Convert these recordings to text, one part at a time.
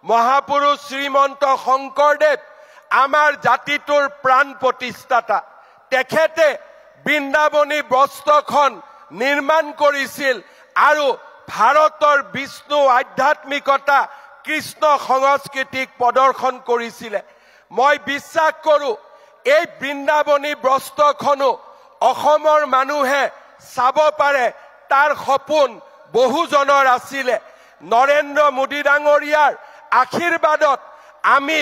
মহাপুৰুষ শ্ৰীমন্ত শংকৰদেৱ আমাৰ জাতিটোৰ প্ৰাণ প্ৰতিষ্ঠাতা। তেখেতে বৃন্দাবনী বস্ত্ৰখন নিৰ্মাণ কৰিছিল আৰু ভাৰতৰ বিষ্ণু আধ্যাত্মিকতা কৃষ্ণ সংস্কৃতিক প্ৰদৰ্শন কৰিছিলে। মই বিশ্বাস কৰোঁ এই বৃন্দাবনী বস্ত্ৰখনো অসমৰ মানুহে চাব পাৰে, তাৰ সপোন বহুজনৰ আছিলে। নৰেন্দ্ৰ মোদী ডাঙৰীয়াৰ আশীৰ্বাদত আমি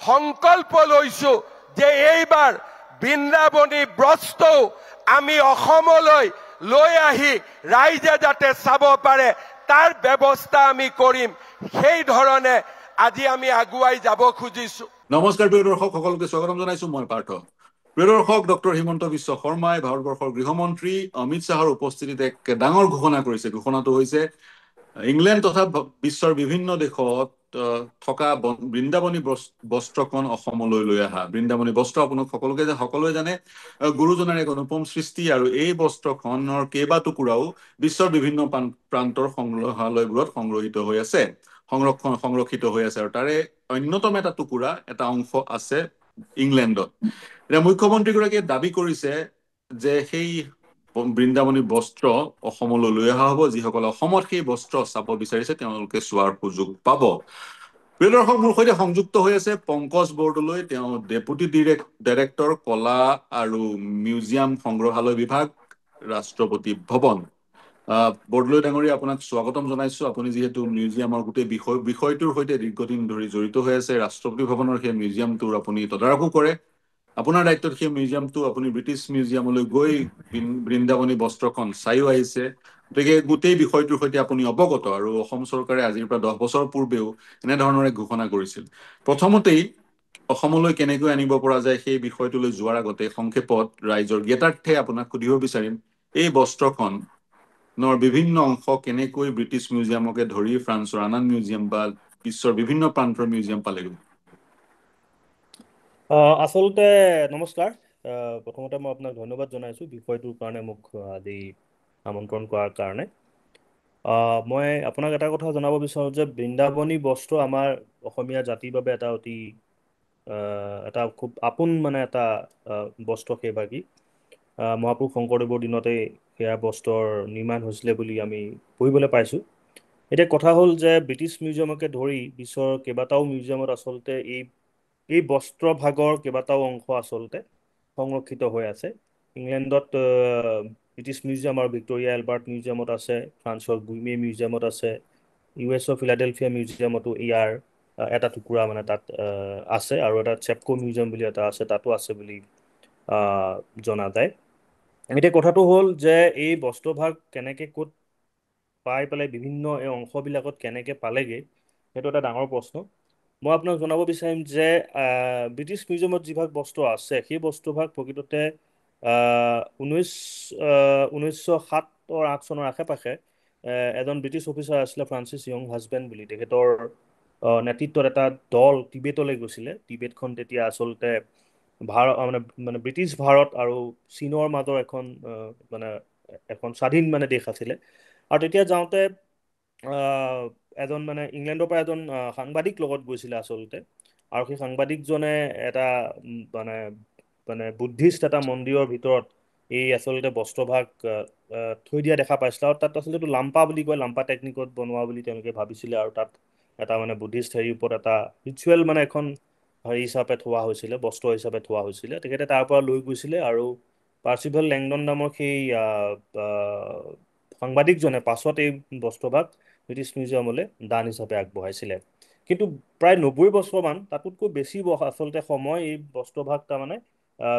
সংকল্প লৈছো যে এইবাৰ বৃন্দাবনী বস্ত্ৰও আমি অসমলৈ লৈ আহি ৰাইজে যাতে চাব পাৰে তাৰ ব্যৱস্থা আমি কৰিম। সেই ধৰণে আজি আমি আগুৱাই যাব খুজিছো। নমস্কাৰ প্ৰিয় দৰ্শক, সকলোকে স্বাগতম জনাইছো। মই পাৰ্থ। প্ৰিয় দৰ্শক, ডক্টৰ হিমন্ত বিশ্ব শৰ্মাই ভাৰতবৰ্ষৰ গৃহমন্ত্ৰী অমিত শ্বাহৰ উপস্থিতিত এক ডাঙৰ ঘোষণা কৰিছে। ঘোষণাটো হৈছে ইংলেণ্ড তথা বিশ্বৰ বিভিন্ন দেশত থকা বৃন্দাবনী বস্ত্ৰখন অসমলৈ লৈ অহা। বৃন্দাবনী বস্ত্ৰ আপোনাক সকলোৱে জানে গুৰুজনাৰ এক অনুপম সৃষ্টি, আৰু এই বস্ত্ৰখনৰ কেইবা টুকুৰাও বিশ্বৰ বিভিন্ন প্ৰান্তৰ সংগ্ৰহালয়বোৰত সংৰক্ষিত হৈ আছে আৰু তাৰে অন্যতম এটা টুকুৰা, এটা অংশ আছে ইংলেণ্ডত। এতিয়া মুখ্যমন্ত্ৰীগৰাকীয়ে দাবী কৰিছে যে সেই বৃন্দাবনী বস্ত্ৰ অসমলৈ লৈ অহা হ'ব। যিসকলে অসমত সেই বস্ত্ৰ চাব বিচাৰিছে তেওঁলোকে চোৱাৰ সুযোগ পাব। প্ৰিয় দৰ্শক, মোৰ সৈতে সংযুক্ত হৈ আছে পংকজ বৰদলৈ। তেওঁ ডেপুটি ডাইৰেক্টৰ কলা আৰু মিউজিয়াম সংগ্ৰহালয় বিভাগ, ৰাষ্ট্ৰপতি ভৱন। বৰদলৈ ডাঙৰীয়া, আপোনাক স্বাগতম জনাইছো। আপুনি যিহেতু মিউজিয়ামৰ গোটেই বিষয়টোৰ সৈতে দীৰ্ঘদিন ধৰি জড়িত হৈ আছে, ৰাষ্ট্ৰপতি ভৱনৰ সেই মিউজিয়ামটোৰ আপুনি তদাৰকো কৰে। আপোনাৰ দায়িত্বত সেই মিউজিয়ামটো, আপুনি ব্ৰিটিছ মিউজিয়ামলৈ গৈ বৃন্দাবনী বস্ত্ৰখন চাইও আহিছে, গতিকে গোটেই বিষয়টোৰ সৈতে আপুনি অৱগত। আৰু অসম চৰকাৰে আজিৰ পৰা 10 বছৰ পূৰ্বেও এনেধৰণৰ এক ঘোষণা কৰিছিল। প্ৰথমতেই অসমলৈ কেনেকৈ আনিব পৰা যায় সেই বিষয়টোলৈ যোৱাৰ আগতে সংক্ষেপত ৰাইজৰ জ্ঞাতাৰ্থে আপোনাক সুধিব বিচাৰিম, এই বস্ত্ৰখনৰ বিভিন্ন অংশ কেনেকৈ ব্ৰিটিছ মিউজিয়ামকে ধৰি ফ্ৰান্সৰ আনান মিউজিয়াম বা বিশ্বৰ বিভিন্ন প্ৰান্তৰ মিউজিয়াম পালেগৈ? আচলতে নমস্কাৰ। প্ৰথমতে মই আপোনাক ধন্যবাদ জনাইছোঁ বিষয়টোৰ কাৰণে, মোক আজি আমন্ত্ৰণ কৰাৰ কাৰণে। মই আপোনাক এটা কথা জনাব বিচাৰোঁ যে বৃন্দাবনী বস্ত্ৰ আমাৰ অসমীয়া জাতিৰ বাবে এটা খুব আপোন এটা বস্ত্ৰ। সেইভাগী মহাপুৰুষ শংকৰদেৱৰ দিনতে সেয়া বস্ত্ৰৰ নিৰ্মাণ হৈছিলে বুলি আমি পঢ়িবলৈ পাইছোঁ। এতিয়া কথা হ'ল যে ব্ৰিটিছ মিউজিয়ামকে ধৰি বিশ্বৰ কেইবাটাও মিউজিয়ামত আচলতে এই বস্ত্ৰভাগৰ কেইবাটাও অংশ আচলতে সংৰক্ষিত হৈ আছে। ইংলেণ্ডত ব্ৰিটিছ মিউজিয়াম আৰু ভিক্টৰিয়া এলবাৰ্ট মিউজিয়ামত আছে, ফ্ৰান্সৰ গুইমে মিউজিয়ামত আছে, US ফিলাডেলফিয়া মিউজিয়ামতো ইয়াৰ এটা টুকুৰা তাত আছে, আৰু এটা চেপকো মিউজিয়াম বুলি এটা আছে, তাতো আছে বুলি জনা যায়। এতিয়া কথাটো হ'ল যে এই বস্ত্ৰভাগ কেনেকৈ ক'ত পাই পেলাই বিভিন্ন এই অংশবিলাকত কেনেকৈ পালেগৈ, সেইটো এটা ডাঙৰ প্ৰশ্ন। মই আপোনাক জনাব বিচাৰিম যে ব্ৰিটিছ মিউজিয়ামত যিভাগ বস্ত্ৰ আছে সেই বস্তুভাগ প্ৰকৃততে 1907-08 চনৰ আশে পাশে এজন ব্ৰিটিছ অফিচাৰ আছিলে, ফ্ৰান্সিছ য়ং হাজবেণ্ড বুলি। তেখেতৰ নেতৃত্বত এটা দল টিবেটলৈ গৈছিলে। টিবেটখন তেতিয়া আচলতে ব্ৰিটিছ ভাৰত আৰু চীনৰ মাজৰ এখন স্বাধীন দেশ আছিলে। আৰু তেতিয়া যাওঁতে এজন ইংলেণ্ডৰ পৰা এজন সাংবাদিক লগত গৈছিলে আচলতে, আৰু সেই সাংবাদিকজনে এটা বুদ্ধিষ্ট এটা মন্দিৰৰ ভিতৰত এই আচলতে বস্ত্ৰভাগ থৈ দিয়া দেখা পাইছিলে। আৰু তাত আচলতে এইটো লাম্পা বুলি কয়, লাম্পা টেকনিকত বনোৱা বুলি তেওঁলোকে ভাবিছিলে। আৰু তাত এটা বুদ্ধিষ্ট হেৰিৰ ওপৰত এটা ৰিচুৱেল এখন হেৰি হিচাপে থোৱা হৈছিলে, বস্ত্ৰ হিচাপে থোৱা হৈছিলে। তেখেতে তাৰ পৰা লৈ গৈছিলে, আৰু পাৰ্চিভেল লেংডন নামৰ সেই সাংবাদিকজনে পাছত এই বস্ত্ৰভাগ ব্ৰিটিছ মিউজিয়ামলৈ দান হিচাপে আগবঢ়াইছিলে। কিন্তু প্ৰায় 90 বছৰমান, তাতোতকৈ বেছি আচলতে সময় এই বস্ত্ৰভাগ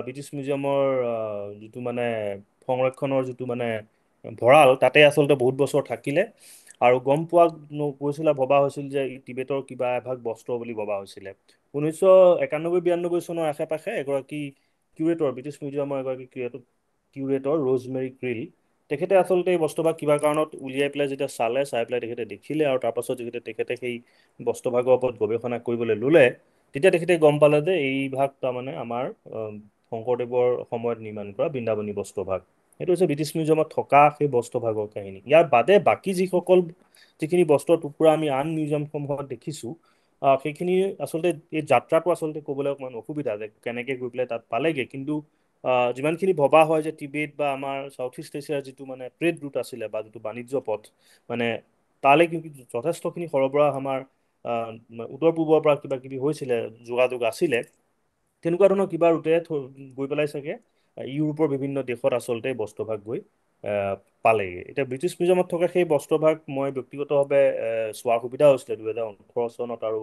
ব্ৰিটিছ মিউজিয়ামৰ যিটো সংৰক্ষণৰ যিটো ভঁৰাল, তাতে আচলতে বহুত বছৰ থাকিলে। আৰু গম পোৱা গৈছিলে, ভবা হৈছিল যে টিবেটৰ কিবা এভাগ বস্ত্ৰ বুলি ভবা হৈছিলে। 1991-92 চনৰ আশে পাশে এগৰাকী কিউৰেটৰ, ব্ৰিটিছ মিউজিয়ামৰ এগৰাকী কিউৰেটৰ ৰোজমেৰী ক্ৰিল, তেখেতে আচলতে এই বস্ত্ৰভাগ কিবা কাৰণত উলিয়াই পেলাই যেতিয়া চাই পেলাই তেখেতে দেখিলে, আৰু তাৰপাছত যেতিয়া তেখেতে সেই বস্ত্ৰভাগৰ ওপৰত গৱেষণা কৰিবলৈ ল'লে, তেতিয়া তেখেতে গম পালে যে এই ভাগ আমাৰ শংকৰদেৱৰ সময়ত নিৰ্মাণ কৰা বৃন্দাবনী বস্ত্ৰভাগ। সেইটো হৈছে ব্ৰিটিছ মিউজিয়ামত থকা সেই বস্ত্ৰভাগৰ কাহিনী। ইয়াৰ বাদে বাকী যিখিনি বস্ত্ৰৰ টুকুৰা আমি আন মিউজিয়ামসমূহত দেখিছোঁ, সেইখিনি আচলতে এই যাত্ৰাটো আচলতে ক'বলৈ অকণমান অসুবিধা যে কেনেকৈ গৈ পেলাই তাত পালেগৈ। কিন্তু যিমানখিনি ভবা হয় যে টিবেট বা আমাৰ চাউথ ইষ্ট এছিয়াৰ যিটো মানে ট্ৰেড ৰুট আছিলে বা যিটো বাণিজ্য পথ, মানে তালৈ কিন্তু যথেষ্টখিনি সৰবৰাহ আমাৰ উত্তৰ পূৰ্বৰ পৰা কিবা কিবি হৈছিলে, যোগাযোগ আছিলে, তেনেকুৱা ধৰণৰ কিবা ৰুটে গৈ পেলাই চাগে ইউৰোপৰ বিভিন্ন দেশত আচলতে বস্ত্ৰভাগ গৈ পালেগৈ। এতিয়া ব্ৰিটিছ মিউজিয়ামত থকা সেই বস্ত্ৰভাগ মই ব্যক্তিগতভাৱে চোৱাৰ সুবিধা হৈছিলে 2018 চনত আৰু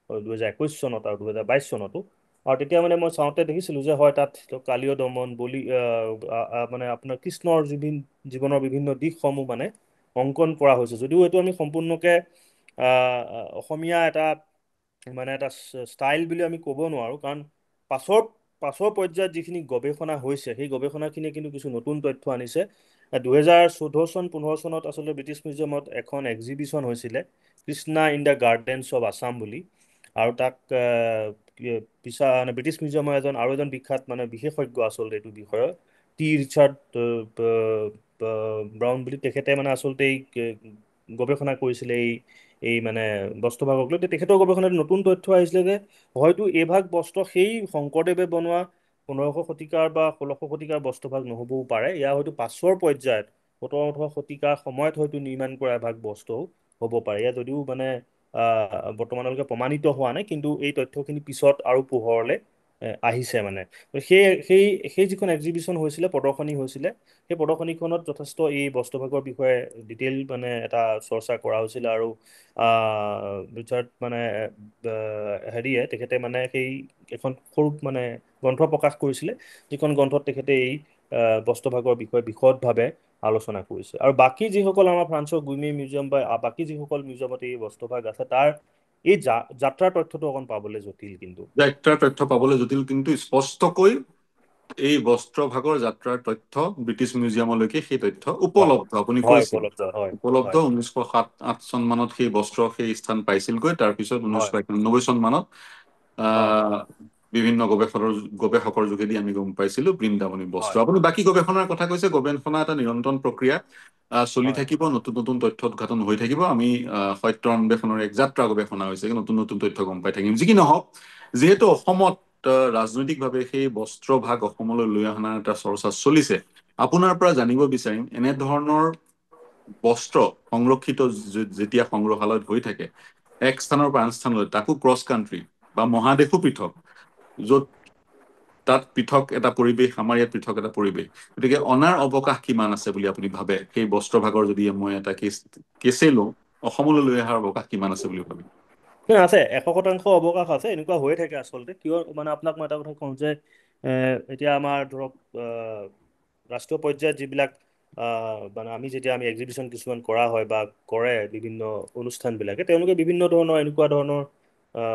2021 চনত আৰু 2022 চনতো। আৰু তেতিয়া মানে মই চাওঁতে দেখিছিলোঁ যে হয় তাত কালীয় দমন বলি মানে আপোনাৰ কৃষ্ণৰ জীৱনৰ বিভিন্ন দিশসমূহ মানে অংকন কৰা হৈছে, যদিও এইটো আমি সম্পূৰ্ণকৈ অসমীয়া এটা মানে এটা ষ্টাইল বুলি আমি ক'ব নোৱাৰোঁ, কাৰণ পাছৰ পাছৰ পৰ্যায়ত যিখিনি গৱেষণা হৈছে সেই গৱেষণাখিনিয়ে কিন্তু কিছু নতুন তথ্য আনিছে। 2014 চন 15 চনত আচলতে ব্ৰিটিছ মিউজিয়ামত এখন এক্সিবিশ্যন হৈছিলে, Krishna in the gardens of Assam বুলি। আৰু তাক মানে ব্ৰিটিছ মিউজিয়ামৰ আৰু এজন বিখ্যাত মানে বিশেষজ্ঞ আচলতে এইটো বিষয়ৰ, টি ৰিচাৰ্ড ব্ৰাউন বুলি, তেখেতে মানে আচলতে এই গৱেষণা কৰিছিলে এই মানে বস্ত্ৰভাগক লৈ। তেখেতৰ গৱেষণাত নতুন তথ্য আহিছিলে যে হয়তো এইভাগ বস্ত্ৰ সেই শংকৰদেৱে বনোৱা 1500 শতিকাৰ বা 1600 শতিকাৰ বস্ত্ৰভাগ নহ'বও পাৰে, ইয়াৰ হয়তো পাছৰ পৰ্যায়ত 17-18 শতিকাৰ সময়ত হয়তো নিৰ্মাণ কৰা এভাগ বস্ত্ৰও হ'ব পাৰে। ইয়াত যদিও মানে বৰ্তমানলৈকে প্ৰমাণিত হোৱা নাই, কিন্তু এই তথ্যখিনি পিছত আৰু পোহৰলৈ আহিছে মানে। সেই সেই সেই যিখন এক্সিবিশ্যন হৈছিলে, প্ৰদৰ্শনী হৈছিলে, সেই প্ৰদৰ্শনীখনত যথেষ্ট এই বস্ত্ৰভাগৰ বিষয়ে ডিটেইল মানে এটা চৰ্চা কৰা হৈছিলে। আৰু ৰিচাৰ্ড মানে হেৰিয়ে তেখেতে মানে সেই এখন সৰু মানে গ্ৰন্থ প্ৰকাশ কৰিছিলে, যিখন গ্ৰন্থত তেখেতে এই বস্ত্ৰভাগৰ বিষয়ে বিশদভাৱে আলোচনা কৰিছে। আৰু বাকী যিসকল আমাৰ ফ্ৰান্সৰ গুইমে মিউজিয়াম বা বাকী যিসকল মিউজিয়ামত এই বস্ত্ৰভাগ আছে, তাৰ এই যাত্ৰাৰ তথ্যটো অকণ পাবলৈ জটিল। কিন্তু যাত্ৰাৰ তথ্য পাবলৈ জটিল, কিন্তু স্পষ্টকৈ এই বস্ত্ৰভাগৰ যাত্ৰাৰ তথ্য ব্ৰিটিছ মিউজিয়ামলৈকে সেই তথ্য হয় উপলব্ধ। আপুনি হয় কৈছিল উপলব্ধ হয় উপলব্ধ। হয় 1907-08 চন মানত সেই বস্ত্ৰ সেই স্থান পাইছিলগৈ। তাৰপিছত হয় 1991 চন মানত হয় বিভিন্ন গৱেষকৰ যোগেদি আমি গম পাইছিলো বৃন্দাবনী বস্ত্ৰ। হয় আপুনি বাকী গৱেষণাৰ কথা কৈছে, গৱেষণা এটা নিৰন্তৰ প্ৰক্ৰিয়া চলি হয় থাকিব, নতুন নতুন তথ্য উদ্ঘাটন হৈ থাকিব। আমি সত্য অন্বেষণৰ এক যাত্ৰা গৱেষণা হৈছে, নতুন নতুন তথ্য গম পাই থাকিম। যি কি নহওক, যিহেতু অসমত ৰাজনৈতিকভাৱে সেই বস্ত্ৰভাগ অসমলৈ লৈ অনাৰ এটা চৰ্চা চলিছে, আপোনাৰ পৰা জানিব বিচাৰিম, এনেধৰণৰ বস্ত্ৰ সংৰক্ষিত যেতিয়া সংগ্ৰহালয়ত হৈ থাকে এক স্থানৰ পৰা আন স্থানলৈ, তাকো ক্ৰছ কাণ্ট্ৰি বা মহাদেশো পৃথক, য'ত তাত পৃথক এটা পৰিৱেশ, আমাৰ ইয়াত পৃথক এটা পৰিৱেশ, গতিকে অনাৰ অৱকাশ কিমান আছে বুলি আপুনি ভাবে? সেই বস্ত্ৰভাগৰ যদি মই এটা কেছেই লওঁ, অসমলৈ লৈ অহাৰ অৱকাশ কিমান আছে বুলি ভাবে? আছে, 100% অৱকাশ আছে। এনেকুৱা হৈ থাকে আচলতে। কিয় মানে আপোনাক মই এটা কথা কওঁ যে এতিয়া আমাৰ ধৰক ৰাষ্ট্ৰীয় পৰ্যায়ত যিবিলাক মানে আমি এক্সিবিশ্যন কিছুমান কৰা হয় বা কৰে বিভিন্ন অনুষ্ঠানবিলাকে, তেওঁলোকে বিভিন্ন ধৰণৰ এনেকুৱা ধৰণৰ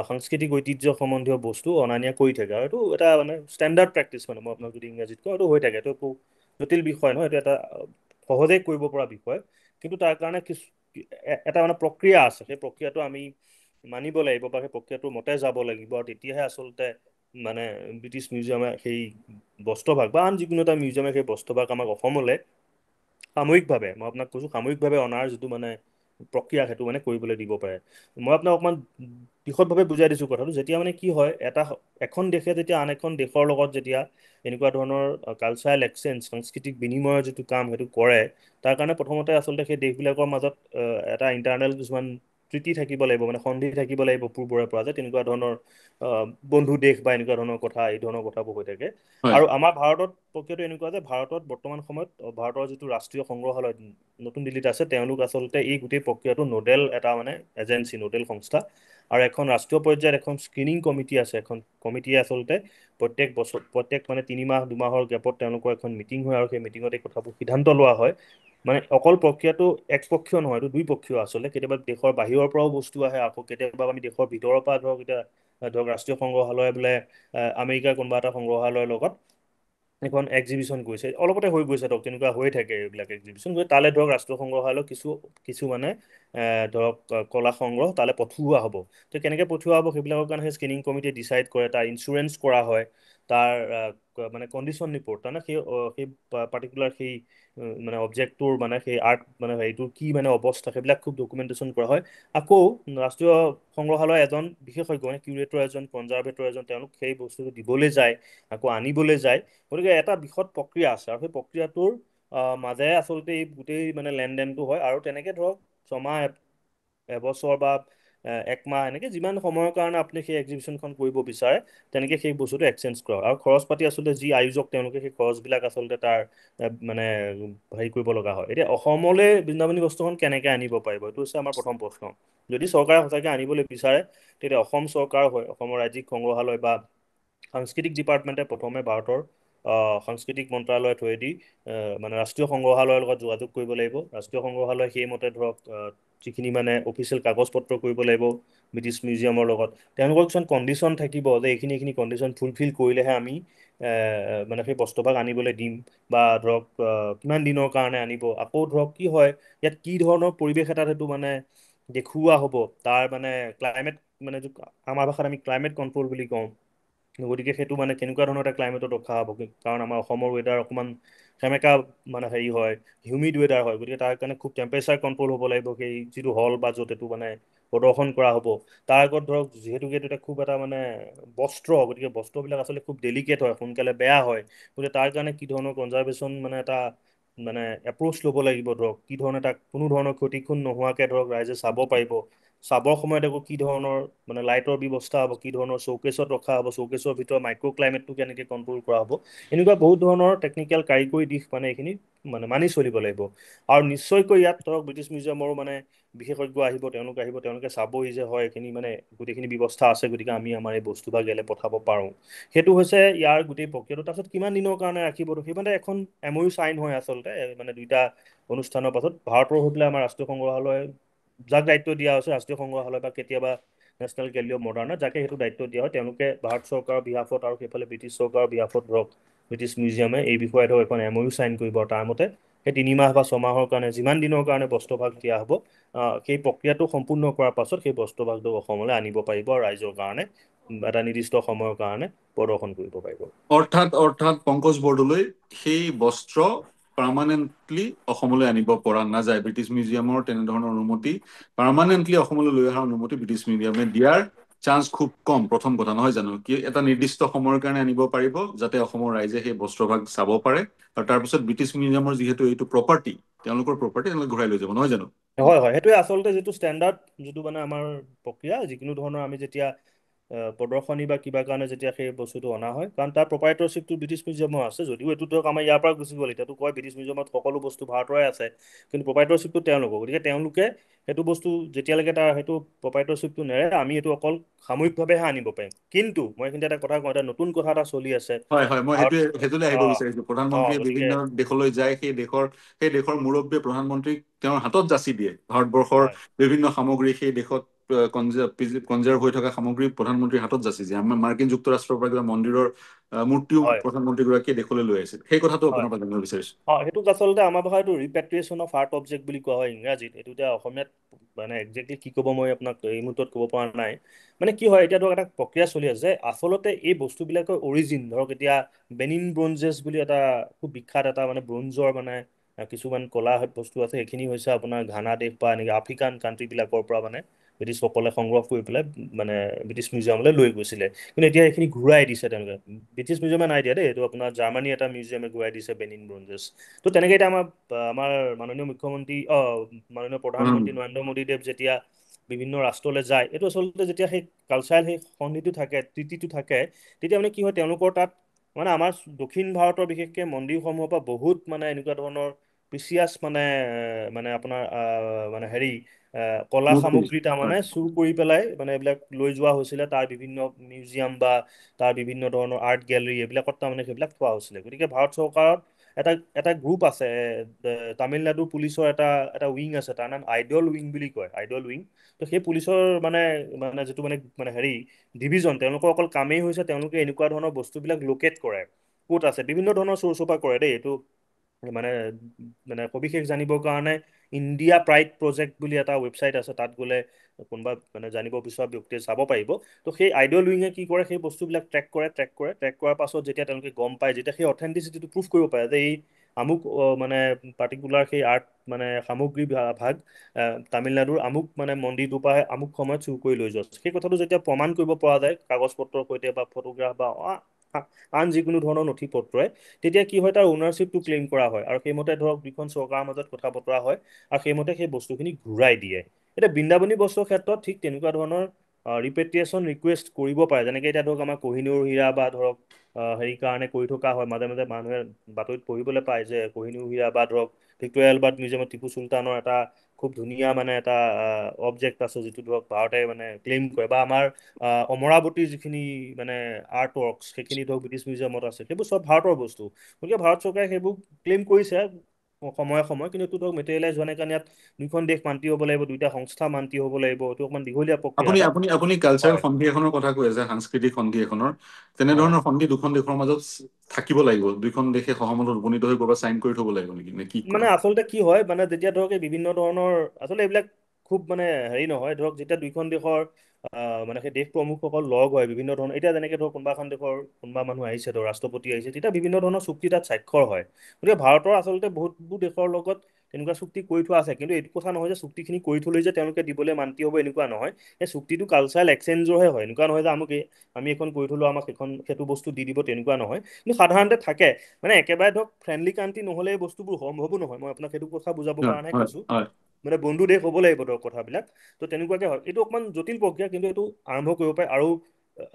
সাংস্কৃতিক ঐতিহ্য সম্বন্ধীয় বস্তু অনা নিয়া কৰি থাকে। আৰু এইটো এটা মানে ষ্টেণ্ডাৰ্ড প্ৰেক্টিচ, মানে মই আপোনাক যদি ইংৰাজীত কওঁ, এইটো হৈ থাকে। এইটো একো জটিল বিষয় নহয়, এইটো এটা সহজেই কৰিব পৰা বিষয়। কিন্তু তাৰ কাৰণে এটা মানে প্ৰক্ৰিয়া আছে, সেই প্ৰক্ৰিয়াটো আমি মানিব লাগিব বা সেই প্ৰক্ৰিয়াটোৰ মতে যাব লাগিব। আৰু তেতিয়াহে আচলতে মানে ব্ৰিটিছ মিউজিয়ামে সেই বস্ত্ৰভাগ বা আন যিকোনো এটা মিউজিয়ামে সেই বস্ত্ৰভাগ আমাক অসমলৈ সাময়িকভাৱে, মই আপোনাক কৈছোঁ সাময়িকভাৱে অনাৰ যিটো মানে প্ৰক্ৰিয়া, সেইটো মানে কৰিবলৈ দিব পাৰে। মই আপোনাক অকণমান বিশদভাৱে বুজাই দিছোঁ কথাটো। যেতিয়া মানে কি হয়, এখন দেশে যেতিয়া আন এখন দেশৰ লগত যেতিয়া এনেকুৱা ধৰণৰ কালচাৰেল এক্সচেঞ্জ, সাংস্কৃতিক বিনিময়ৰ যিটো কাম, সেইটো কৰে, তাৰ কাৰণে প্ৰথমতে আচলতে সেই দেশবিলাকৰ মাজত এটা ইণ্টাৰনেল কিছুমান ট্ৰিটি থাকিব লাগিব, মানে সন্ধি থাকিব লাগিব পূৰ্বৰে পৰা, যে তেনেকুৱা ধৰণৰ বন্ধু দেশ বা এনেকুৱা ধৰণৰ কথা, এই ধৰণৰ কথাবোৰ হৈ থাকে। হয় আৰু আমাৰ ভাৰতত প্ৰক্ৰিয়াটো এনেকুৱা যে ভাৰতত বৰ্তমান সময়ত ভাৰতৰ যিটো ৰাষ্ট্ৰীয় সংগ্ৰহালয় নতুন দিল্লীত আছে, তেওঁলোক আচলতে এই গোটেই প্ৰক্ৰিয়াটো নোডেল এটা মানে এজেঞ্চি, নোডেল সংস্থা। আৰু এখন ৰাষ্ট্ৰীয় পৰ্যায়ত এখন স্ক্ৰিনিং কমিটি আছে। এখন কমিটিয়ে আচলতে প্ৰত্যেক মানে 3-2 মাহৰ গেপত তেওঁলোকৰ এখন মিটিং হয়, আৰু সেই মিটিঙত এই কথাবোৰ সিদ্ধান্ত লোৱা হয়। মানে অকল প্ৰক্ৰিয়াটো একপক্ষীয় নহয়, এইটো দুইপক্ষীয় আচলতে। কেতিয়াবা দেশৰ বাহিৰৰ পৰাও বস্তু আহে, আকৌ কেতিয়াবা আমি দেশৰ ভিতৰৰ পৰা ধৰক ৰাষ্ট্ৰীয় সংগ্ৰহালয় বোলে আমেৰিকাৰ কোনোবা এটা সংগ্ৰহালয়ৰ লগত এখন এক্সিবিশ্যন গৈছে, অলপতে হৈ গৈছে ধৰক, তেনেকুৱা হৈ থাকে এইবিলাক এক্সিবিশ্যন। গৈ তালৈ ধৰক ৰাষ্ট্ৰীয় সংগ্ৰহালয় কিছু মানে ধৰক কলা সংগ্ৰহ তালৈ পঠোৱা হ'ব। তো কেনেকৈ পঠোৱা হ'ব সেইবিলাকৰ কাৰণে সেই স্ক্ৰিনিং কমিটিয়ে ডিচাইড কৰে। তাৰ ইঞ্চুৰেঞ্চ কৰা হয়, তাৰ মানে কণ্ডিশ্যন ৰিপৰ্ট তাৰমানে সেই পাৰ্টিকুলাৰ সেই মানে অবজেক্টটোৰ মানে সেই আৰ্ট মানে হেৰিটোৰ কি মানে অৱস্থা সেইবিলাক খুব ডকুমেণ্টেশ্যন কৰা হয়। আকৌ ৰাষ্ট্ৰীয় সংগ্ৰহালয় এজন বিশেষজ্ঞ মানে কিউৰেটৰ এজন কনজাৰ্ভেটৰ এজন তেওঁলোক সেই বস্তুটো দিবলৈ যায়, আকৌ আনিবলৈ যায়। গতিকে এটা বৃহৎ প্ৰক্ৰিয়া আছে আৰু সেই প্ৰক্ৰিয়াটোৰ মাজেৰে আচলতে এই গোটেই মানে লেনদেনটো হয়। আৰু তেনেকে ধৰক ছমাহ এবছৰ বা একমাহ এনেকে যিমান সময়ৰ কাৰণে আপুনি সেই এক্সিবিশ্যনখন কৰিব বিচাৰে তেনেকে সেই বস্তুটো এক্সচেঞ্জ কৰা আৰু খৰচ পাতি আচলতে যি আয়োজক তেওঁলোকে সেই খৰচবিলাক আচলতে তাৰ মানে হেৰি কৰিব লগা হয়। এতিয়া অসমলৈ বৃন্দাবনী বস্তুখন কেনেকে আনিব পাৰিব, এইটো হৈছে আমাৰ প্ৰথম প্ৰশ্ন। যদি চৰকাৰে সঁচাকৈ আনিবলৈ বিচাৰে তেতিয়া অসম চৰকাৰ হয়, অসমৰ ৰাজ্যিক সংগ্ৰহালয় বা সাংস্কৃতিক ডিপাৰ্টমেণ্টে প্ৰথমে ভাৰতৰ সাংস্কৃতিক মন্ত্ৰালয়ৰ থ্ৰুৱেদি মানে ৰাষ্ট্ৰীয় সংগ্ৰহালয়ৰ লগত যোগাযোগ কৰিব লাগিব। ৰাষ্ট্ৰীয় সংগ্ৰহালয় সেইমতে ধৰক যিখিনি মানে অফিচিয়েল কাগজ পত্ৰ কৰিব লাগিব ব্ৰিটিছ মিউজিয়ামৰ লগত। তেওঁলোকৰ কিছুমান কণ্ডিশ্যন থাকিব যে এইখিনি কণ্ডিশ্যন ফুলফিল কৰিলেহে আমি মানে সেই বস্তুভাগ আনিবলৈ দিম বা ধৰক কিমান দিনৰ কাৰণে আনিব। আকৌ ধৰক কি হয় ইয়াত কি ধৰণৰ পৰিৱেশ এটাত সেইটো মানে দেখুওৱা হ'ব, তাৰ মানে ক্লাইমেট মানে আমাৰ ভাষাত আমি ক্লাইমেট কণ্ট্ৰল বুলি কওঁ। গতিকে সেইটো মানে কেনেকুৱা ধৰণৰ এটা ক্লাইমেটত ৰখা হ'ব, কাৰণ আমাৰ অসমৰ ৱেডাৰ অকণমান সেমেকা মানে হেৰি হয়, হিউমিড ৱেডাৰ হয়। গতিকে তাৰ কাৰণে খুব টেম্পাৰেচাৰ কণ্ট্ৰল হ'ব লাগিব সেই যিটো হল বা য'ত এইটো মানে প্ৰদৰ্শন কৰা হ'ব। তাৰ আগত ধৰক যিহেতুকে এইটো এটা খুব এটা মানে বস্ত্ৰ, গতিকে বস্ত্ৰবিলাক আচলতে খুব ডেলিকেট হয়, সোনকালে বেয়া হয়। গতিকে তাৰ কাৰণে কি ধৰণৰ কনজাৰ্ভেশ্যন মানে এটা মানে এপ্ৰ'চ ল'ব লাগিব ধৰক, কি ধৰণে তাক কোনো ধৰণৰ ক্ষতিপূৰণ নোহোৱাকৈ ধৰক ৰাইজে চাব পাৰিব। চাবৰ সময়ত আকৌ কি ধৰণৰ মানে লাইটৰ ব্যৱস্থা হ'ব, কি ধৰণৰ শ্ব'কেছত ৰখা হ'ব, শ্ব'কেছৰ ভিতৰত মাইক্ৰ' ক্লাইমেটটো কেনেকৈ কণ্ট্ৰল কৰা হ'ব, এনেকুৱা বহুত ধৰণৰ টেকনিকেল কাৰিকৰী দিশ মানে এইখিনি মানে মানি চলিব লাগিব। আৰু নিশ্চয়কৈ ইয়াত ধৰক ব্ৰিটিছ মিউজিয়ামৰো মানে বিশেষজ্ঞ আহিব, তেওঁলোকে চাবহি যে হয় এইখিনি মানে গোটেইখিনি ব্যৱস্থা আছে, গতিকে আমি আমাৰ এই বস্তুভাগ ইয়ালৈ পঠাব পাৰোঁ। সেইটো হৈছে ইয়াৰ গোটেই প্ৰক্ৰিয়াটো। তাৰপিছত কিমান দিনৰ কাৰণে ৰাখিব, সেইবাবে এখন MOU চাইন হয় আচলতে মানে দুইটা অনুষ্ঠানৰ পাছত ভাৰতৰ হৈ পেলাই আমাৰ ৰাষ্ট্ৰীয় সংগ্ৰহালয় যাক দায়িত্ব দিয়া হৈছে, ৰাষ্ট্ৰীয় সংগ্ৰহালয় বা কেতিয়াবা নেশ্যনেল গেলেৰী অফ মডাৰ্ণত যাকে সেইটো দায়িত্ব দিয়া হয়, তেওঁলোকে ভাৰত চৰকাৰৰ বিহাফত আৰু সেইফালে ব্ৰিটিছ চৰকাৰৰ বিহাফত ধৰক ব্ৰিটিছ মিউজিয়ামে এই বিষয়ে ধৰক এখন MOU চাইন কৰিব। তাৰ মতে সেই 3 মাহ বা 6 মাহৰ কাৰণে যিমান দিনৰ কাৰণে বস্ত্ৰভাগ দিয়া হ'ব, সেই প্ৰক্ৰিয়াটো সম্পূৰ্ণ কৰাৰ পাছত সেই বস্ত্ৰভাগটো অসমলৈ আনিব পাৰিব আৰু ৰাইজৰ কাৰণে এটা নিৰ্দিষ্ট সময়ৰ কাৰণে প্ৰদৰ্শন কৰিব পাৰিব। অৰ্থাৎ পংকজ বৰদলৈ, সেই বস্ত্ৰ পাৰ্মানেণ্টলি অসমলৈ আনিব পৰা নাযায়। ব্ৰিটিছ মিউজিয়ামৰ তেনেধৰণৰ অনুমতি পাৰ্মানেণ্টলি অসমলৈ লৈ অহাৰ অনুমতি ব্ৰিটিছ মিউজিয়ামে দিয়াৰ চান্স খুব কম। প্ৰথম কথা নহয় জানো, কি এটা নিৰ্দিষ্ট সময়ৰ কাৰণে আনিব পাৰিব যাতে অসমৰ ৰাইজে সেই বস্ত্ৰভাগ চাব পাৰে, আৰু তাৰপিছত ব্ৰিটিছ মিউজিয়ামৰ যিহেতু এইটো প্ৰপাৰ্টি, তেওঁলোকৰ প্ৰপাৰ্টি, তেওঁলোকে ঘূৰাই লৈ যাব, নহয় জানো? হয় হয়, সেইটোৱে আচলতে যিটো ষ্টেণ্ডাৰ্ড, যিটো মানে আমাৰ প্ৰক্ৰিয়া, যিকোনো ধৰণৰ আমি যেতিয়া প্ৰদৰ্শনী বা কিবা কাৰণে যেতিয়া সেই বস্তুটো অনা হয়, কাৰণ তাৰ প্ৰপাইটৰশ্বিপটো ব্ৰিটিছ মিউজিয়ামৰ আছে। যদিও এইটো ধৰক আমাৰ ইয়াৰ পৰা গুচি গ'ল, এতিয়াতো কয় ব্ৰিটিছ মিউজিয়ামত সকলো বস্তু ভাৰতৰে আছে, কিন্তু প্ৰপাইটৰশ্বিপটো তেওঁলোকৰ। গতিকে তেওঁলোকে সেইটো বস্তু যেতিয়ালৈকে তাৰ সেইটো প্ৰপাইটৰশ্বিপটো নেৰে, আমি এইটো অকল সাময়িকভাৱেহে আনিব পাৰিম। কিন্তু মই এইখিনিতে এটা কথা কওঁ, এটা নতুন কথা এটা চলি আছে হয় হয়, মই ভাৰত। সেইটোলৈ আহিব বিচাৰিছো। প্ৰধানমন্ত্ৰীয়ে গতিকে বিভিন্ন দেশলৈ যায়, সেই দেশৰ মুৰব্বীয়ে প্ৰধানমন্ত্ৰীক তেওঁৰ হাতত যাচি দিয়ে ভাৰতবৰ্ষৰ হয় বিভিন্ন সামগ্ৰী, সেই দেশত কনজাৰ্ভ হৈ থকা সামগ্ৰী প্ৰধানমন্ত্ৰীৰ হাতত যাচি দিয়ে। আমাৰ মাৰ্কিন যুক্তৰাষ্ট্ৰৰ পৰা কিবা মন্দিৰৰ মূৰ্তিও হয় প্ৰধানমন্ত্ৰীগৰাকীয়ে দেশলৈ লৈ আহিছিল। সেই কথাটো হয় আপোনাৰ পৰা জানিব বিচাৰিছো। সেইটোক আচলতে আমাৰ ভাষাত এইটো ৰিপেট্ৰিয়েশ্যন অফ আৰ্ট অবজেক্ট বুলি কোৱা হয় ইংৰাজীত। এইটো এতিয়া অসমীয়াত মানে একজেক্টলি কি ক'ব মই আপোনাক এই মুহূৰ্তত ক'ব পৰা নাই। মানে কি হয়, এতিয়া ধৰক এটা প্ৰক্ৰিয়া চলি আছে, আচলতে এই বস্তুবিলাকৰ অৰিজিন ধৰক এতিয়া বেনিন ব্ৰঞ্জেছ বুলি এটা খুব বিখ্যাত এটা মানে ব্ৰঞ্জৰ মানে কিছুমান কলা বস্তু আছে। সেইখিনি হৈছে আপোনাৰ ঘানা দেশ বা এনেকৈ আফ্ৰিকান কাণ্ট্ৰিবিলাকৰ পৰা মানে ব্ৰিটিছসকলে সংগ্ৰহ কৰি পেলাই মানে ব্ৰিটিছ মিউজিয়ামলৈ লৈ গৈছিলে। কিন্তু এতিয়া এইখিনি ঘূৰাই দিছে তেওঁলোকে। ব্ৰিটিছ মিউজিয়ামে নাই দিয়া দেই, এইটো আপোনাৰ জাৰ্মানী এটা মিউজিয়ামে ঘূৰাই দিছে বেনিন ব্ৰঞ্জেছ। তো তেনেকৈ এতিয়া আমাৰ মাননীয় মুখ্যমন্ত্ৰী মাননীয় প্ৰধানমন্ত্ৰী নৰেন্দ্ৰ মোদীদেৱ যেতিয়া বিভিন্ন ৰাষ্ট্ৰলৈ যায়, এইটো আচলতে যেতিয়া সেই কালচাৰেল সেই সংগীটো থাকে, ৰীতিটো থাকে, তেতিয়া মানে কি হয়, তেওঁলোকৰ তাত মানে আমাৰ দক্ষিণ ভাৰতৰ বিশেষকৈ মন্দিৰসমূহৰ পৰা বহুত মানে এনেকুৱা ধৰণৰ প্ৰিচিয়াছ মানে আপোনাৰ মানে হেৰি কলা মূৰ্তি। সামগ্ৰী তাৰমানে চুৰ কৰি পেলাই মানে এইবিলাক লৈ যোৱা হৈছিলে তাৰ বিভিন্ন মিউজিয়াম বা তাৰ বিভিন্ন ধৰণৰ আৰ্ট গেলেৰী এইবিলাকত তাৰমানে সেইবিলাক থোৱা হৈছিলে। গতিকে ভাৰত চৰকাৰত এটা গ্ৰুপ আছে, তামিলনাডু পুলিচৰ এটা উইং আছে, তাৰ নাম আইডল উইং বুলি কয়, আইডল উইং। তো সেই পুলিচৰ মানে যিটো মানে হেৰি ডিভিজন, তেওঁলোকৰ অকল কামেই হৈছে তেওঁলোকে এনেকুৱা ধৰণৰ বস্তুবিলাক লোকেট কৰে, ক'ত আছে বিভিন্ন ধৰণৰ চ'ৰ্চৰ পৰা কৰে দেই। এইটো মানে মানে সবিশেষ জানিবৰ কাৰণে ইণ্ডিয়া প্ৰাইড প্ৰজেক্ট বুলি এটা ৱেবছাইট আছে, তাত গ'লে কোনোবা মানে জানিব বিচৰা ব্যক্তিয়ে চাব পাৰিব। তো সেই আইডিয়েল উইঙে কি কৰে, সেই বস্তুবিলাক ট্ৰেক কৰাৰ পাছত যেতিয়া তেওঁলোকে গম পায়, যেতিয়া সেই অথেণ্টিচিটিটো প্ৰুভ কৰিব পাৰে যে এই আমুক মানে পাৰ্টিকুলাৰ সেই আৰ্ট মানে সামগ্ৰী ভাগ তামিলনাডুৰ আমুক মানে মন্দিৰটোৰ পৰা আমুক সময়ত চুৰ কৰি লৈ যোৱা, সেই কথাটো যেতিয়া প্ৰমাণ কৰিব পৰা যায় কাগজ পত্ৰৰ সৈতে বা ফটোগ্ৰাফ বা আন যিকোনো ধৰণৰ নথি পত্ৰই, তেতিয়া কি হয়, তাৰ অ'নাৰশ্বিপটো ক্লেইম কৰা হয় আৰু সেইমতে ধৰক দুখন চৰকাৰৰ মাজত কথা বতৰা হয় আৰু সেইমতে সেই বস্তুখিনি ঘূৰাই দিয়ে। এতিয়া বৃন্দাবনী বস্ত্ৰৰ ক্ষেত্ৰত ঠিক তেনেকুৱা ধৰণৰ ৰিপেট্ৰিয়েশ্যন ৰিকুৱেষ্ট কৰিব পাৰে, যেনেকৈ এতিয়া ধৰক আমাৰ কোহিনুৰ হীৰা বা ধৰক হেৰি কাৰণে কৰি থকা হয়, মাজে মাজে মানুহে বাতৰিত পঢ়িবলৈ পায় যে কোহিনুৰ হীৰা বা ধৰক ভিক্ট'ৰিয়া এলবাৰ্ট মিউজিয়ামত টিপু চুলতানৰ এটা খুব ধুনীয়া মানে এটা অবজেক্ট আছে, যিটো ধৰক ভাৰতে মানে ক্লেইম কৰে, বা আমাৰ অমৰাৱতীৰ যিখিনি মানে আৰ্ট ৱৰ্কছ সেইখিনি ধৰক ব্ৰিটিছ মিউজিয়ামত আছে, সেইবোৰ চব ভাৰতৰ বস্তু। গতিকে ভাৰত চৰকাৰে সেইবোৰ ক্লেইম কৰিছে সময়ে সময়ে, কিন্তু এইটো ধৰক মেটেৰিয়েলাইজ হোৱা নাই, কাৰণ ইয়াত দুইখন দেশ মান্তি হ'ব লাগিব, দুইটা সংস্থা মান্তি হ'ব লাগিব, এইটো অকণমান দীঘলীয়া প্ৰক্ৰিয়া আপুনি এটা। আপুনি আপুনি কালচাৰেল হয় সন্ধি এখনৰ কথা কৈ আছে, সাংস্কৃতিক সন্ধি এখনৰ, হয় তেনেধৰণৰ সন্ধি দুখন দেশৰ মাজত থাকিব লাগিব, দুইখন দেশে সহমতত উপনীত হৈ ক'ৰবাত চাইন কৰি থ'ব লাগিব নেকি, নে কি মানে কয়? আচলতে কি হয়, মানে যেতিয়া ধৰক এই বিভিন্ন ধৰণৰ আচলতে এইবিলাক খুব মানে হেৰি নহয়, ধৰক যেতিয়া দুইখন দেশৰ মানে সেই দেশ প্ৰমুখসকল লগ হয় বিভিন্ন ধৰণৰ, এতিয়া যেনেকে ধৰক কোনোবা এখন দেশৰ কোনোবা মানুহ আহিছে, ধৰক ৰাষ্ট্ৰপতি আহিছে, তেতিয়া বিভিন্ন ধৰণৰ চুক্তি তাত স্বাক্ষৰ হয়। গতিকে ভাৰতৰ আচলতে বহুতবোৰ দেশৰ লগত তেনেকুৱা চুক্তি কৰি থোৱা আছে, কিন্তু এইটো কথা নহয় যে চুক্তিখিনি কৰি থ'লেই যে তেওঁলোকে দিবলৈ মান্তি হ'ব, এনেকুৱা নহয়। সেই চুক্তিটো কালচাৰেল এক্সচেঞ্জৰহে হয়, এনেকুৱা নহয় যে আমি এখন কৰি থ'লো আমাক সেইটো বস্তু দি দিব, তেনেকুৱা নহয়। কিন্তু সাধাৰণতে থাকে, মানে একেবাৰে ধৰক ফ্ৰেণ্ডলি কাণ্ট্ৰি নহ'লে এই বস্তুবোৰ সম্ভৱো নহয়, মই আপোনাক সেইটো কথা বুজাবৰ হয় কাৰণেহে হয় কৈছোঁ। হয় মানে বন্ধু দেশ হ'ব লাগিব ধৰক কথাবিলাক। তো তেনেকুৱাকে হয়, এইটো অকণমান জটিল প্ৰক্ৰিয়া, কিন্তু এইটো আৰম্ভ কৰিব পাৰে আৰু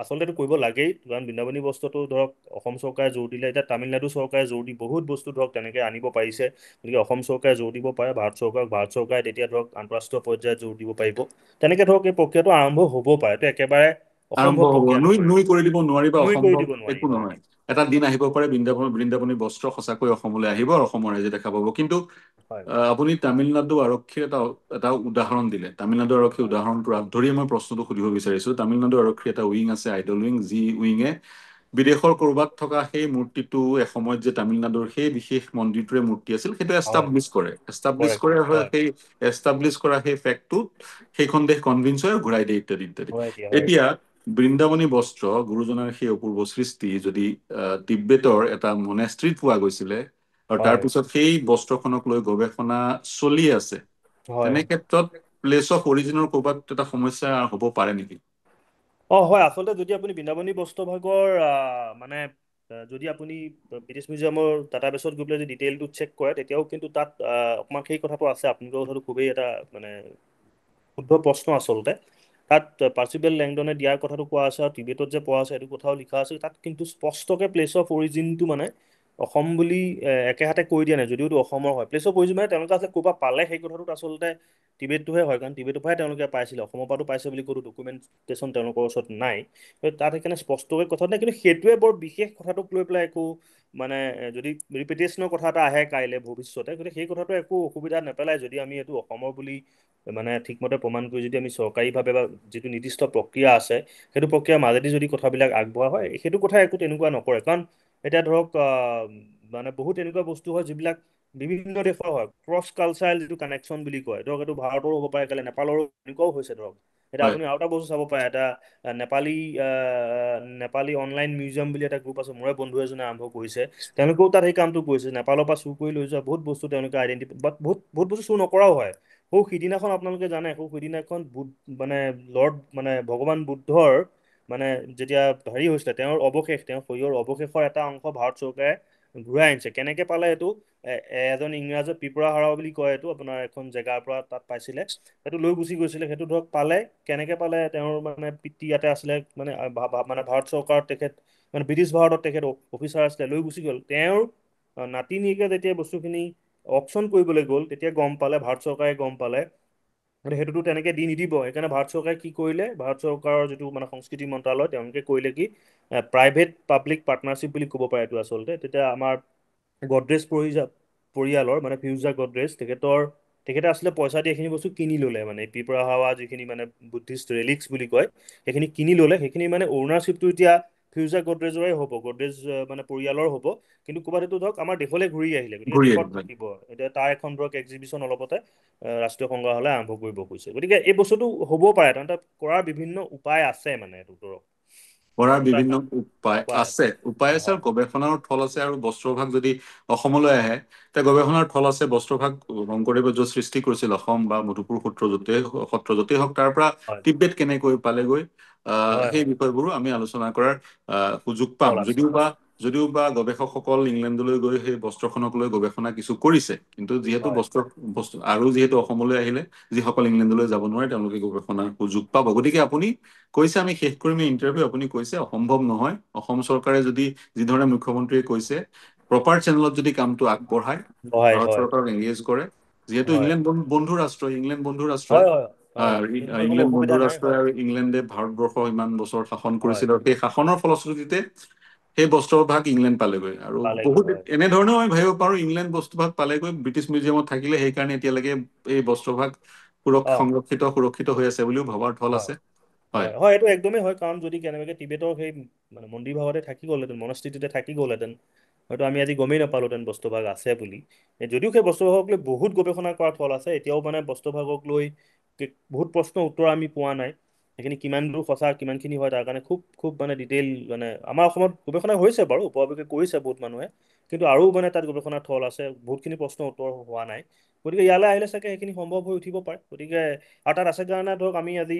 আচলতে এইটো কৰিব লাগেই, কাৰণ বৃন্দাবনী বস্ত্ৰটো ধৰক অসম চৰকাৰে জোৰ দিলে, এতিয়া তামিলনাডু চৰকাৰে জোৰ দি বহুত বস্তু ধৰক তেনেকে আনিব পাৰিছে। গতিকে অসম চৰকাৰে জোৰ দিব পাৰে, ভাৰত চৰকাৰে তেতিয়া ধৰক আন্তঃৰাষ্ট্ৰীয় পৰ্যায়ত জোৰ দিব পাৰিব। তেনেকে ধৰক এই প্ৰক্ৰিয়াটো আৰম্ভ হ'ব পাৰে, এইটো একেবাৰে আৰম্ভ অসম্ভৱ হ'ব, প্ৰক্ৰিয়া নুই নহয়, নুই কৰি দিব নোৱাৰি বা নুই কৰি অসম্ভৱ দিব নোৱাৰি। একো হয় নহয়। এটা দিন আহিব পাৰে বৃন্দাবনী বস্ত্ৰ সঁচাকৈ অসমলৈ আহিব আৰু অসমৰ ৰাইজে দেখা পাব। কিন্তু হয় আপুনি তামিলনাডু আৰক্ষীৰ এটা উদাহৰণ দিলে, তামিলনাডু আৰক্ষীৰ হয় উদাহৰণটো ধৰিয়ে মই প্ৰশ্নটো সুধিব বিচাৰিছো। তামিলনাডু আৰক্ষীৰ এটা উইং আছে, আইডল উইং, যি উইঙে বিদেশৰ ক'ৰবাত থকা সেই মূৰ্তিটো এসময়ত যে তামিলনাডুৰ সেই বিশেষ মন্দিৰটোৰে মূৰ্তি আছিল, সেইটো হয় এষ্টাব্লিছ কৰে, কৰেক্ট কৰেক্ট হয় সেই এষ্টাব্লিছ কৰা সেই ফেক্টটোত সেইখন দেশ কনভিন্স হয় আৰু ঘূৰাই দিয়ে, ইত্যাদি ইত্যাদি। হয় দিয়া হয় এতিয়া বৃন্দাবনী বস্ত্ৰ, গুৰুজনাৰ সেই অপূৰ্ব সৃষ্টি, যদি তিব্বেতৰ এটা মনেষ্ট্ৰীত পোৱা গৈছিলে আৰু তাৰ হয় পিছত সেই বস্ত্ৰখনক লৈ গৱেষণা চলি আছে, হয় তেনে ক্ষেত্ৰত প্লেচ অফ অৰিজিনৰ ক'ৰবাত এটা সমস্যা হ'ব পাৰে নেকি? হয়, আচলতে যদি আপুনি বৃন্দাবনী বস্ত্ৰভাগৰ মানে যদি আপুনি ব্ৰিটিছ মিউজিয়ামৰ ডাটাবেছত গৈ পেলাই যদি ডিটেইলটো চেক কৰে, তেতিয়াও কিন্তু তাত অকণমান সেই কথাটো আছে, আপোনালোকৰ কথাটো খুবেই এটা মানে শুদ্ধ প্ৰশ্ন আচলতে। তাত পাৰ্চিবেল লেংডনে দিয়াৰ কথাটো কোৱা আছে আৰু টিবেটত যে পোৱা আছে সেইটো কথাও লিখা আছে, তাত কিন্তু স্পষ্টকৈ প্লেচ অফ অৰিজিনটো মানে অসম বুলি একেহাতে কৈ দিয়া নাই, যদিওটো অসমৰ হয়। প্লেচ অফ অৰিজিন মানে তেওঁলোকে আছে ক'ৰবাত পালে, সেই কথাটোত আচলতে টিবেটটোহে হয়, কাৰণ টিবেটৰ পৰাহে তেওঁলোকে পাইছিলে, অসমৰ পৰাটো পাইছে বুলি কোনো ডকুমেণ্টেশ্যন তেওঁলোকৰ ওচৰত নাই। তাত সেইকাৰণে স্পষ্টকৈ কথা নাই, কিন্তু সেইটোৱে বৰ বিশেষ কথাটোক লৈ পেলাই একো মানে যদি ৰিপিটেশ্যনৰ কথা এটা আহে কাইলৈ ভৱিষ্যতে, গতিকে সেই কথাটো একো অসুবিধা নেপেলাই, যদি আমি এইটো অসমৰ বুলি মানে ঠিকমতে প্ৰমাণ কৰি যদি আমি চৰকাৰীভাৱে বা যিটো নিৰ্দিষ্ট প্ৰক্ৰিয়া আছে সেইটো প্ৰক্ৰিয়াৰ মাজেদি যদি কথাবিলাক আগবঢ়া হয়, সেইটো কথা একো তেনেকুৱা নকৰে। কাৰণ এতিয়া ধৰক মানে বহুত এনেকুৱা বস্তু হয় যিবিলাক বিভিন্ন দেশৰ হয়, ক্ৰছ কালচাৰেল যিটো কানেকশ্যন বুলি কয়, ধৰক এইটো ভাৰতৰো হ'ব পাৰে, কেলে নেপালৰো এনেকুৱাও হৈছে ধৰক। এতিয়া হয় আপুনি আৰু এটা বস্তু চাব পাৰে, এটা নেপালী অনলাইন মিউজিয়াম বুলি এটা গ্ৰুপ আছে, মোৰে বন্ধু এজনে আৰম্ভ কৰিছে। তেওঁলোকেও তাত সেই কামটো কৰিছে, নেপালৰ পৰা চুৰ কৰি লৈ যোৱা বহুত বস্তু তেওঁলোকে বাট বহুত বস্তু চুৰ নকৰাও হয়। সিদিনাখন আপোনালোকে জানে, সিদিনাখন মানে মানে ভগৱান বুদ্ধৰ মানে যেতিয়া হেৰি হৈছিলে, তেওঁৰ শৰীৰৰ অৱশেষৰ এটা অংশ ভাৰত চৰকাৰে ঘূৰাই আনিছে। কেনেকে পালে এইটো, এজন ইংৰাজৰ পিপৰা বুলি কয়, এইটো আপোনাৰ এখন জেগাৰ পৰা তাত পাইছিলে, সেইটো লৈ গুচি গৈছিলে, সেইটো ধৰক পালে, কেনেকে পালে, তেওঁৰ মানে পিতৃ ইয়াতে আছিলে, মানে ভাৰত চৰকাৰত তেখেত মানে ব্ৰিটিছ ভাৰতত তেখেত অফিচাৰ আছিলে, লৈ গুচি গ'ল। তেওঁৰ নাতিনীয়েকে যেতিয়া বস্তুখিনি অকচন কৰিবলৈ গ'ল, তেতিয়া গম পালে, ভাৰত চৰকাৰে গম পালে, সেইটোতো তেনেকে দি নিদিব। সেইকাৰণে ভাৰত চৰকাৰে কি কৰিলে, ভাৰত চৰকাৰৰ যিটো মানে সংস্কৃতি মন্ত্ৰালয়, তেওঁলোকে কৰিলে কি, প্ৰাইভেট পাব্লিক পাৰ্টনাৰশ্বিপ বুলি ক'ব পাৰে এইটো আচলতে। তেতিয়া আমাৰ গডৰেজ পৰিয়ালৰ মানে ফিউজা গডৰেজ, তেখেতে আচলতে পইচা দি এইখিনি বস্তু কিনি ল'লে, মানে যিখিনি মানে বুদ্ধিষ্ট ৰেলিক্স বুলি কয়, সেইখিনি কিনি ল'লে। সেইখিনি মানে অ'নাৰশ্বিপটো এতিয়া ফিউচাৰ গডৰেজৰে হ'ব, গডৰেজ মানে পৰিয়ালৰ হ'ব, কিন্তু ক'ৰবাত এইটো ধৰক আমাৰ দেশলৈ ঘূৰি আহিলে, গতিকে দেশত থাকিব। এতিয়া তাৰ এখন ধৰক এক্সিবিশ্যন অলপতে ৰাষ্ট্ৰীয় সংগ্ৰহালয়ে আৰম্ভ কৰিব খুজিছে। গতিকে এই বস্তুটো হ'ব পাৰে, কাৰণ তাত কৰাৰ বিভিন্ন উপায় আছে, মানে এইটো ধৰক কৰাৰ বিভিন্ন উপায় আছে আৰু গৱেষণাৰ থল আছে। আৰু বস্ত্ৰভাগ যদি অসমলৈ আহে, এতিয়া গৱেষণাৰ থল আছে। বস্ত্ৰভাগ শংকৰদেৱে য'ত সৃষ্টি কৰিছিল, অসম বা মধুপুৰ সত্ৰ য'তেই হওক, তাৰ পৰা তিব্বেত কেনেকৈ পালেগৈ, সেই বিষয়বোৰো আমি আলোচনা কৰাৰ সুযোগ পাম। যদিও বা গৱেষকসকল ইংলেণ্ডলৈ গৈ সেই বস্ত্ৰখনক লৈ গৱেষণা কিছু কৰিছে, কিন্তু যিহেতু যিহেতু অসমলৈ আহিলে যিসকল ইংলেণ্ডলৈ যাব নোৱাৰে তেওঁলোকে গৱেষণাৰ সুযোগ পাব। গতিকে আপুনি কৈছে, আমি শেষ কৰিম ইণ্টাৰভিউ, আপুনি কৈছে অসম্ভৱ নহয়। অসম চৰকাৰে যদি যিধৰণে মুখ্যমন্ত্ৰীয়ে কৈছে প্ৰপাৰ চেনেলত যদি কামটো আগবঢ়ায়, ভাৰত চৰকাৰক এংগেজ কৰে, যিহেতু ইংলেণ্ড বন্ধু ৰাষ্ট্ৰই আৰু ইংলেণ্ডে ভাৰতবৰ্ষ ইমান বছৰ শাসন কৰিছিল, আৰু সেই শাসনৰ ফলশ্ৰুতিতে সেই বস্ত্ৰভাগ ইংলেণ্ড পালেগৈ। আৰু বহুত এনেধৰণেও আমি ভাবিব পাৰো, ইংলেণ্ড বস্ত্ৰভাগ পালেগৈ, ব্ৰিটিছ মিউজিয়ামত থাকিলে, সেইকাৰণে এতিয়ালৈকে এই বস্ত্ৰভাগ সুৰক্ষিত হৈ আছে বুলিও ভবাৰ থল আছে। হয়, এইটো একদমেই হয়। কাৰণ যদি কেনেবাকৈ টিবেটৰ সেই মানে মন্দিৰ ভাগতে থাকি গ'লহেঁতেন, মনস্থিতিতে থাকি গ'লহেঁতেন, হয়তো আমি আজি গমেই নাপালোহেঁতেন বস্ত্ৰভাগ আছে বুলি। যদিও সেই বস্ত্ৰভাগক লৈ বহুত গৱেষণা কৰাৰ থল আছে, এতিয়াও মানে বস্ত্ৰভাগক লৈ বহুত প্ৰশ্নৰ উত্তৰ আমি পোৱা নাই। সেইখিনি কিমান দূৰ সঁচা, কিমানখিনি হয়, তাৰ কাৰণে খুব মানে ডিটেইল, মানে আমাৰ অসমত গৱেষণা হৈছে বাৰু, ওপৰাওপৰিকৈ কৰিছে বহুত মানুহে, কিন্তু আৰু মানে তাত গৱেষণাৰ থল আছে, বহুতখিনি প্ৰশ্নৰ উত্তৰ হোৱা নাই। গতিকে ইয়ালৈ আহিলে চাগে সেইখিনি সম্ভৱ হৈ উঠিব পাৰে। গতিকে আৰু তাত আছে কাৰণে ধৰক আমি আজি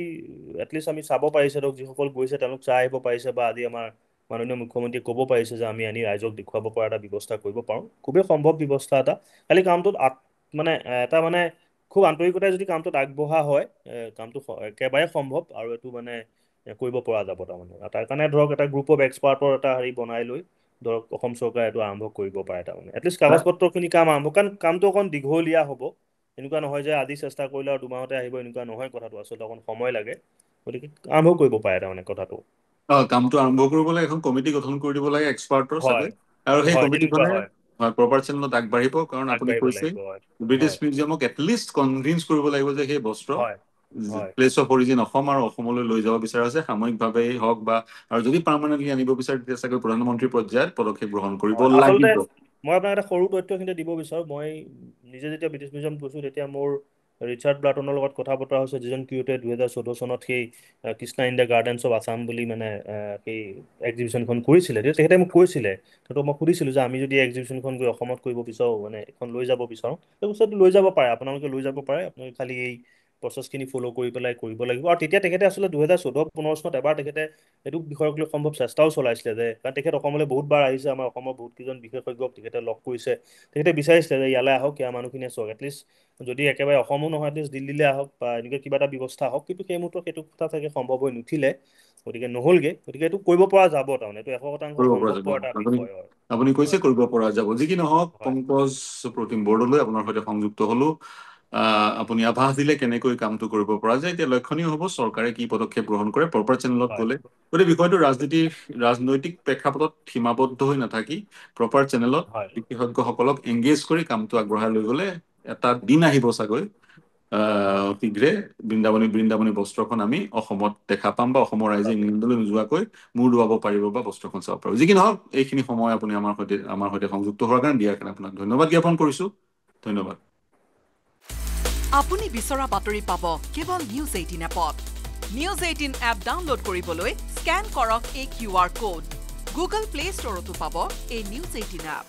এটলিষ্ট আমি চাব পাৰিছে, ধৰক যিসকল গৈছে তেওঁলোক চাই আহিব পাৰিছে, বা আজি আমাৰ মাননীয় মুখ্যমন্ত্ৰীয়ে ক'ব পাৰিছে যে আমি আনি ৰাইজক দেখুৱাব পৰা এটা ব্যৱস্থা কৰিব পাৰোঁ। খুবেই সম্ভৱ ব্যৱস্থা এটা, খালি কামটোত মানে এটা মানে খুব আন্তৰিকতাৰে যদি কামটোত আগবঢ়া হয়, কামটো একেবাৰে সম্ভৱ, আৰু এইটো মানে কৰিব পৰা যাব। তাৰমানে তাৰ কাৰণে ধৰক এটা গ্ৰুপ অফ এক্সপাৰ্টৰ এটা হেৰি বনাই লৈ ধৰক অসম চৰকাৰে এইটো আৰম্ভ কৰিব পাৰে। তাৰমানে এটলিষ্ট কাগজ পত্ৰখিনি কাম আৰম্ভ, কাৰণ কামটো অকণ দীঘলীয়া হ'ব। এনেকুৱা নহয় যে আজি চেষ্টা কৰিলে আৰু 2 মাহতে আহিব, এনেকুৱা নহয় কথাটো, আচলতে অকণ সময় লাগে। গতিকে আৰম্ভ কৰিব পাৰে তাৰমানে কথাটো। কামটো আৰম্ভ কৰিবলৈ এখন কমিটি গঠন কৰি দিব লাগে এক্সপাৰ্টৰ চাগে, আৰু সেই কমিটিখনে প্ৰপাৰ চেনেলত আগবাঢ়িব। কাৰণ আপুনি কৈছে ব্ৰিটিছ মিউজিয়ামক এটলিষ্ট কনভিন্স কৰিব লাগিব যে সেই বস্ত্ৰ প্লেচ অফ অৰিজিন অসম আৰু অসমলৈ লৈ যাব বিচাৰা আছে, সাময়িকভাৱেই হওক বা, আৰু যদি পাৰ্মানেণ্টলি আনিব বিচাৰে তেতিয়া চাগে প্ৰধানমন্ত্ৰী পৰ্যায়ত পদক্ষেপ গ্ৰহণ কৰিব লাগিব। মই আপোনাক এটা সৰু তথ্যখিনি দিব বিচাৰোঁ। মই নিজে যেতিয়া ব্ৰিটিছ মিউজিয়াম গৈছোঁ, তেতিয়া মোৰ ৰিচাৰ্ড ব্ৰাটনৰ লগত কথা বতৰা হৈছে, যিজন কিউৰেটৰে 2014 চনত সেই Krishna in the gardens of Assam বুলি মানে সেই এক্সিবিশ্যনখন কৰিছিলে। তেখেতে মোক কৈছিলে, তো মই সুধিছিলোঁ যে আমি যদি এক্সিবিশ্যনখন গৈ অসমত কৰিব বিচাৰোঁ, মানে এখন লৈ যাব বিচাৰোঁ, সেই বস্তুটো লৈ যাব পাৰে, আপোনালোকে লৈ যাব পাৰে, আপোনালোকে খালি এই প্ৰচেছখিনি ফ'ল' কৰি পেলাই কৰিব লাগিব। আৰু তেতিয়া তেখেতে আচলতে 2014-15 চনত এবাৰ তেখেতে এইটো বিষয়ক লৈ সম্ভৱ চেষ্টাও চলাইছিলে, যে কাৰণ তেখেত অসমলৈ বহুতবাৰ আহিছে, আমাৰ অসমৰ বহুতকেইজন বিশেষজ্ঞক তেখেতে লগ কৰিছে। তেখেতে বিচাৰিছিলে যে ইয়ালৈ আহক, ইয়াৰ মানুহখিনিয়ে চাওক, এটলিষ্ট যদি একেবাৰে অসমো নহয়, এটলিষ্ট দিল্লীলৈ আহক, বা এনেকৈ কিবা এটা ব্যৱস্থা হওক। কিন্তু সেই মুহূৰ্তত সেইটো কথা চাগে সম্ভৱ হৈ নুঠিলে, গতিকে নহ'লগৈ। গতিকে এইটো কৰিব পৰা যাব, তাৰমানে এইটো 100% সম্ভৱপৰ এটা বিষয় হয়। আপুনি কৈছে কৰিব পৰা যাব। যি কি নহওক, পংকজ প্ৰতিম বৰদলৈ আপোনাৰ সৈতে সংযুক্ত হলো। আপুনি আভাস দিলে কেনেকৈ কামটো কৰিব পৰা যায়। এতিয়া লক্ষণীয় হ'ব চৰকাৰে কি পদক্ষেপ গ্ৰহণ কৰে প্ৰপাৰ চেনেলত গ'লে। গতিকে বিষয়টো ৰাজনৈতিক প্ৰেক্ষাপটত সীমাবদ্ধ হৈ নাথাকি প্ৰপাৰ চেনেলত বিশেষজ্ঞসকলক এংগেজ কৰি কামটো আগবঢ়াই লৈ গ'লে এটা দিন আহিব চাগৈ শীঘ্ৰে বৃন্দাবনী বস্ত্ৰখন আমি অসমত দেখা পাম, বা অসমৰ ৰাইজে ইংলেণ্ডলৈ নোযোৱাকৈ মূৰ দোৱাব পাৰিব, বা বস্ত্ৰখন চাব পাৰিব। যি কি নহওক, এইখিনি সময় আপুনি আমাৰ সৈতে সংযুক্ত হোৱাৰ কাৰণে দিয়াৰ কাৰণে আপোনাক ধন্যবাদ জ্ঞাপন কৰিছোঁ। ধন্যবাদ। আপুনি বিচৰা বাতৰি পাব কেৱল নিউজ 18 এপত। নিউজ 18 এপ ডাউনলোড কৰিবলৈ স্কেন কৰক এই QR কোড। গুগল প্লে ষ্টৰতো পাব এই নিউজ 18 এপ।